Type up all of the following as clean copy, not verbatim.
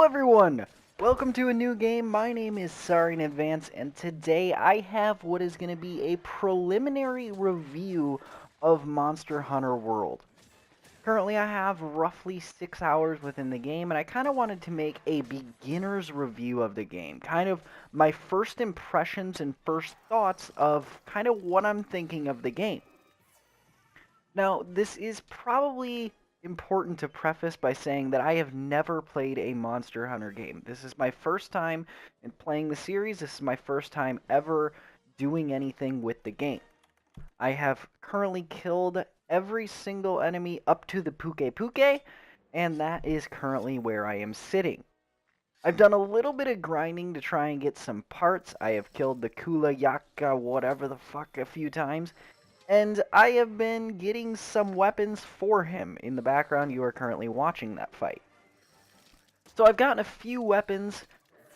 Hello everyone! Welcome to a new game. My name is SRY-in-advance, and today I have what is going to be a preliminary review of Monster Hunter World. Currently I have roughly 6 hours within the game, and I kind of wanted to make a beginner's review of the game. Kind of my first impressions and first thoughts of kind of what I'm thinking of the game. Now, this is probably important to preface by saying that I have never played a Monster Hunter game. This is my first time in playing the series. This is my first time ever doing anything with the game. I have currently killed every single enemy up to the Puke Puke, and that is currently where I am sitting. I've done a little bit of grinding to try and get some parts. I have killed the Kula Yaka whatever the fuck a few times, and I have been getting some weapons for him. In the background, you are currently watching that fight. So I've gotten a few weapons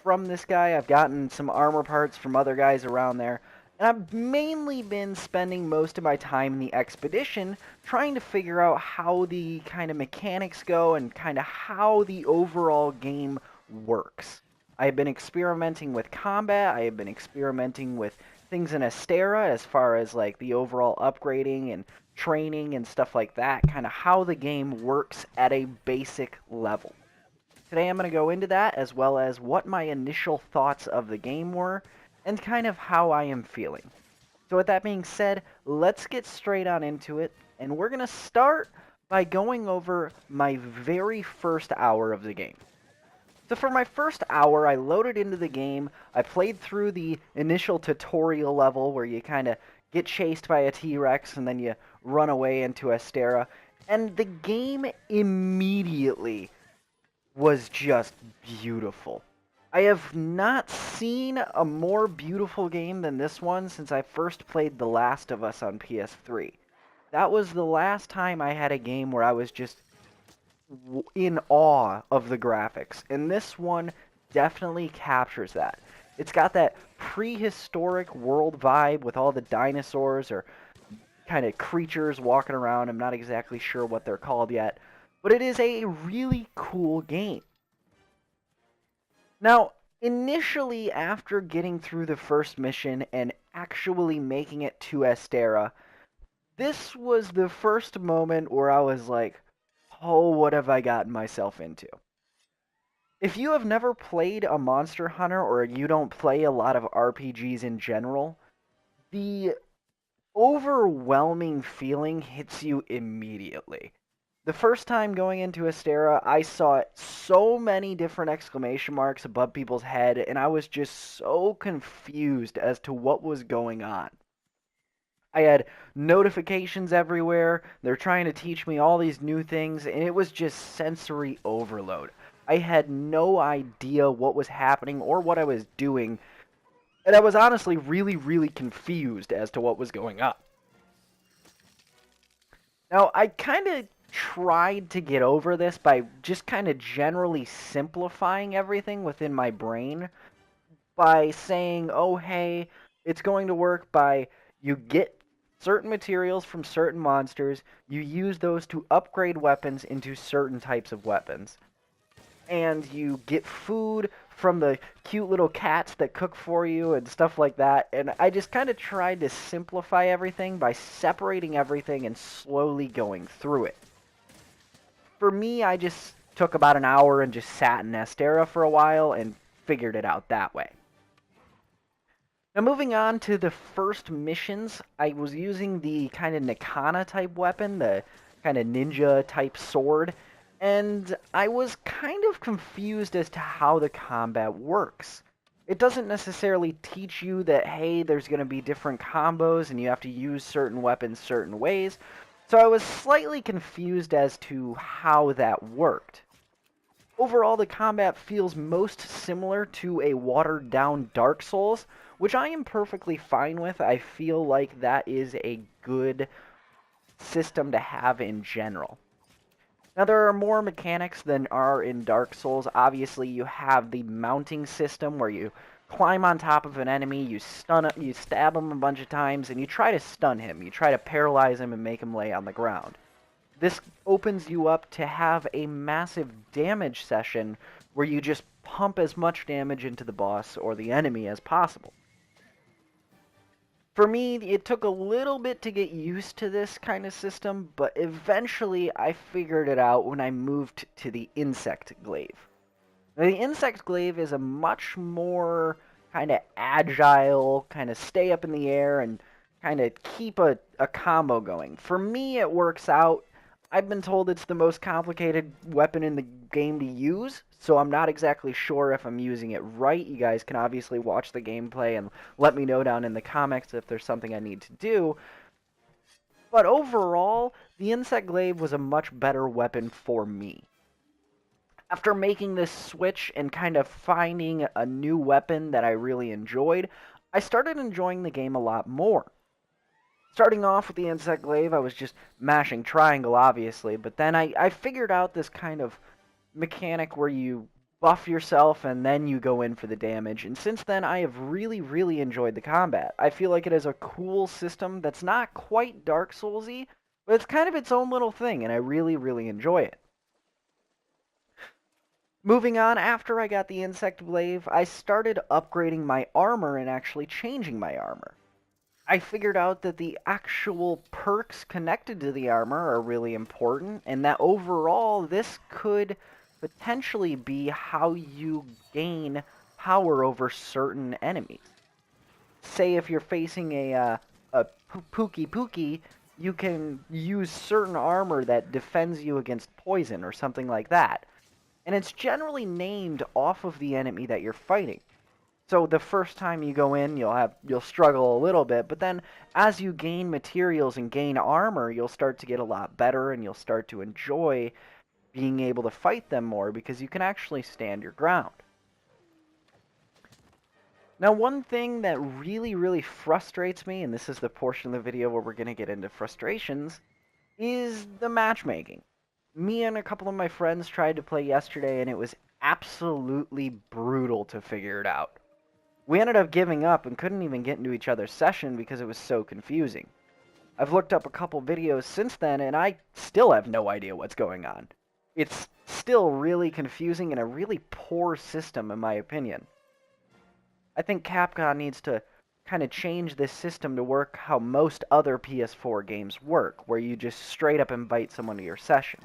from this guy. I've gotten some armor parts from other guys around there. And I've mainly been spending most of my time in the expedition trying to figure out how the kind of mechanics go and kind of how the overall game works. I have been experimenting with combat. I have been experimenting with things in Astera as far as like the overall upgrading and training and stuff like that, kind of how the game works at a basic level. Today I'm going to go into that as well as what my initial thoughts of the game were and kind of how I am feeling. So with that being said, let's get straight on into it, and we're going to start by going over my very first hour of the game. So for my first hour, I loaded into the game. I played through the initial tutorial level where you kind of get chased by a T-Rex and then you run away into Astera. And the game immediately was just beautiful. I have not seen a more beautiful game than this one since I first played The Last of Us on PS3. That was the last time I had a game where I was just in awe of the graphics, and this one definitely captures that. It's got that prehistoric world vibe with all the dinosaurs or kind of creatures walking around. I'm not exactly sure what they're called yet, but it is a really cool game. Now, initially, after getting through the first mission and actually making it to Astera, this was the first moment where I was like, oh, what have I gotten myself into? If you have never played a Monster Hunter or you don't play a lot of RPGs in general, the overwhelming feeling hits you immediately. The first time going into Astera, I saw so many different exclamation marks above people's head, and I was just so confused as to what was going on. I had notifications everywhere. They're trying to teach me all these new things, and it was just sensory overload. I had no idea what was happening or what I was doing, and I was honestly really, really confused as to what was going on. Now, I kind of tried to get over this by just kind of generally simplifying everything within my brain by saying, oh, hey, it's going to work by you get certain materials from certain monsters, you use those to upgrade weapons into certain types of weapons. And you get food from the cute little cats that cook for you and stuff like that. And I just kind of tried to simplify everything by separating everything and slowly going through it. For me, I just took about an hour and just sat in Astera for a while and figured it out that way. Now moving on to the first missions, I was using the kind of Nikana type weapon, the kind of ninja type sword, and I was kind of confused as to how the combat works. It doesn't necessarily teach you that, hey, there's going to be different combos and you have to use certain weapons certain ways, so I was slightly confused as to how that worked. Overall, the combat feels most similar to a watered-down Dark Souls, which I am perfectly fine with. I feel like that is a good system to have in general. Now, there are more mechanics than are in Dark Souls. Obviously, you have the mounting system where you climb on top of an enemy, you stab him a bunch of times, and you try to stun him. You try to paralyze him and make him lay on the ground. This opens you up to have a massive damage session where you just pump as much damage into the boss or the enemy as possible. For me, it took a little bit to get used to this kind of system, but eventually I figured it out when I moved to the insect glaive. Now, the insect glaive is a much more kind of agile, kind of stay up in the air and kind of keep a combo going. For me, it works out. I've been told it's the most complicated weapon in the game to use, so I'm not exactly sure if I'm using it right. You guys can obviously watch the gameplay and let me know down in the comments if there's something I need to do. But overall, the insect glaive was a much better weapon for me. After making this switch and kind of finding a new weapon that I really enjoyed, I started enjoying the game a lot more. Starting off with the insect glaive, I was just mashing triangle, obviously, but then I figured out this kind of mechanic where you buff yourself and then you go in for the damage, and since then I have really, really enjoyed the combat. I feel like it is a cool system that's not quite Dark Souls-y, but it's kind of its own little thing, and I really, really enjoy it. Moving on, after I got the insect glaive, I started upgrading my armor and actually changing my armor. I figured out that the actual perks connected to the armor are really important, and that overall this could potentially be how you gain power over certain enemies. Say if you're facing a Pookie, you can use certain armor that defends you against poison or something like that. And it's generally named off of the enemy that you're fighting. So the first time you go in, you'll struggle a little bit, but then as you gain materials and gain armor, you'll start to get a lot better and you'll start to enjoy being able to fight them more because you can actually stand your ground. Now, one thing that really, really frustrates me, and this is the portion of the video where we're going to get into frustrations, is the matchmaking. Me and a couple of my friends tried to play yesterday, and it was absolutely brutal to figure it out. We ended up giving up and couldn't even get into each other's session because it was so confusing. I've looked up a couple videos since then, and I still have no idea what's going on. It's still really confusing and a really poor system, in my opinion. I think Capcom needs to kind of change this system to work how most other PS4 games work, where you just straight up invite someone to your session.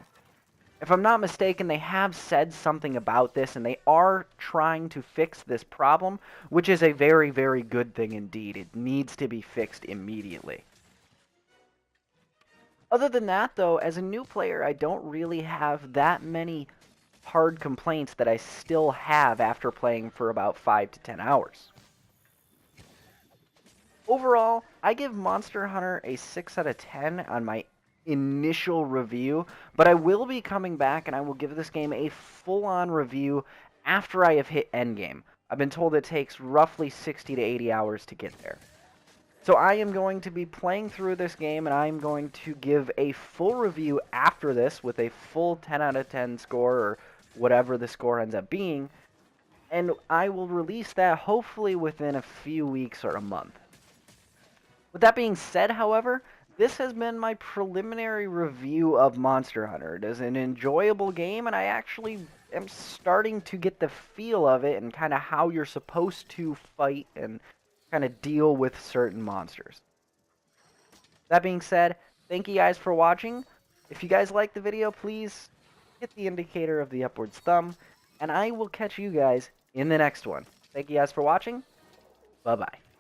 If I'm not mistaken, they have said something about this, and they are trying to fix this problem, which is a very, very good thing indeed. It needs to be fixed immediately. Other than that, though, as a new player, I don't really have that many hard complaints that I still have after playing for about 5 to 10 hours. Overall, I give Monster Hunter a 6 out of 10 on my initial review, but I will be coming back and I will give this game a full-on review after I have hit endgame. I've been told it takes roughly 60 to 80 hours to get there. So I am going to be playing through this game and I'm going to give a full review after this with a full 10 out of 10 score or whatever the score ends up being, and I will release that hopefully within a few weeks or a month. With that being said, however, this has been my preliminary review of Monster Hunter. It is an enjoyable game, and I actually am starting to get the feel of it and kind of how you're supposed to fight and kind of deal with certain monsters. That being said, thank you guys for watching. If you guys like the video, please hit the indicator of the upwards thumb, and I will catch you guys in the next one. Thank you guys for watching. Bye-bye.